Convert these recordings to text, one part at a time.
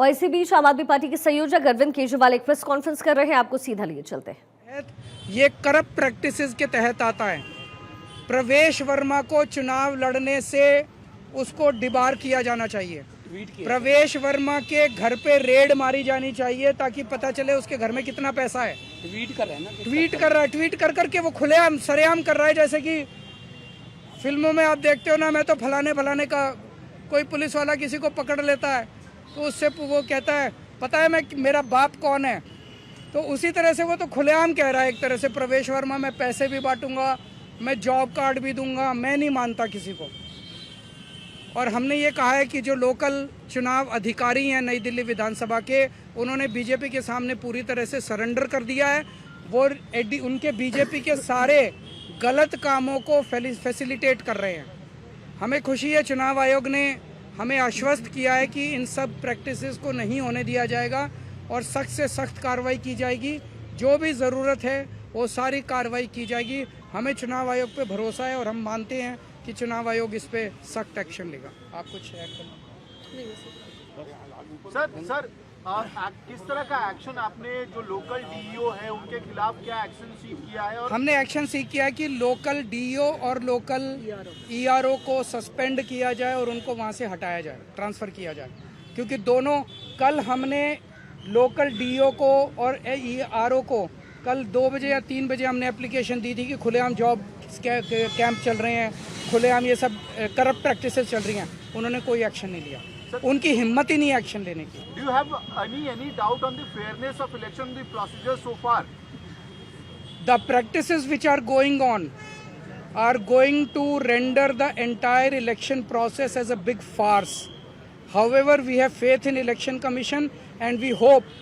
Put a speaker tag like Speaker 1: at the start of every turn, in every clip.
Speaker 1: और इसी बीच आम आदमी पार्टी के संयोजक अरविंद केजरीवाल एक प्रेस कॉन्फ्रेंस कर रहे हैं, आपको सीधा लिए चलते हैं।
Speaker 2: ये करप्ट प्रैक्टिसेस के तहत आता है। प्रवेश वर्मा को चुनाव लड़ने से उसको डिबार किया जाना चाहिए। प्रवेश वर्मा के घर पे रेड मारी जानी चाहिए ताकि पता चले उसके घर में कितना पैसा है।
Speaker 3: ट्वीट कर रहे हैं ना,
Speaker 2: ट्वीट कर रहा है, ट्वीट कर करके वो खुलेआम सरेआम कर रहा है। जैसे कि फिल्मों में आप देखते हो ना, मैं तो फलाने फलाने का, कोई पुलिस वाला किसी को पकड़ लेता है तो उससे वो कहता है पता है मैं मेरा बाप कौन है। तो उसी तरह से वो तो खुलेआम कह रहा है एक तरह से, प्रवेश वर्मा मैं पैसे भी बांटूंगा, मैं जॉब कार्ड भी दूंगा। मैं नहीं मानता किसी को। और हमने ये कहा है कि जो लोकल चुनाव अधिकारी हैं नई दिल्ली विधानसभा के, उन्होंने बीजेपी के सामने पूरी तरह से सरेंडर कर दिया है। वो उनके बीजेपी के सारे गलत कामों को फैसिलिटेट कर रहे हैं। हमें खुशी है चुनाव आयोग ने हमें आश्वस्त किया है कि इन सब प्रैक्टिसेस को नहीं होने दिया जाएगा और सख्त से सख्त कार्रवाई की जाएगी। जो भी ज़रूरत है वो सारी कार्रवाई की जाएगी। हमें चुनाव आयोग पे भरोसा है और हम मानते हैं कि चुनाव आयोग इस पे सख्त एक्शन लेगा। आप कुछ ऐड करना?
Speaker 4: सर किस तरह का एक्शन आपने जो लोकल डीईओ है उनके खिलाफ क्या एक्शन सीख किया है? और
Speaker 2: हमने एक्शन सीख किया है कि लोकल डीईओ और लोकल ईआरओ को सस्पेंड किया जाए और उनको वहां से हटाया जाए, ट्रांसफ़र किया जाए। क्योंकि दोनों, कल हमने लोकल डीईओ को और ईआरओ को कल 2 बजे या 3 बजे हमने एप्लीकेशन दी थी कि खुलेआम जॉब कैंप चल रहे हैं, खुलेआम ये सब करप्ट प्रैक्टिसेस चल रही हैं। उन्होंने कोई एक्शन नहीं लिया, उनकी हिम्मत ही नहीं एक्शन लेने की।
Speaker 4: Do you have any doubt on the fairness of election, the procedure so far?
Speaker 2: The practices which are going on are going to render the entire election process as a big farce. However, we have faith in Election Commission and we hope,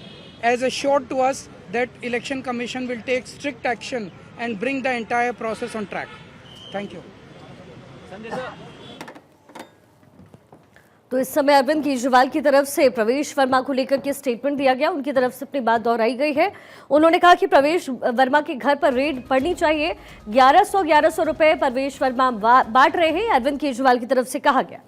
Speaker 2: as assured to us, that Election Commission will take strict action and bring the entire process on track. Thank you.
Speaker 1: तो इस समय अरविंद केजरीवाल की तरफ से प्रवेश वर्मा को लेकर के स्टेटमेंट दिया गया, उनकी तरफ से अपनी बात दोहराई गई है। उन्होंने कहा कि प्रवेश वर्मा के घर पर रेड पड़नी चाहिए। 1100 रुपए प्रवेश वर्मा बांट रहे हैं, अरविंद केजरीवाल की तरफ से कहा गया।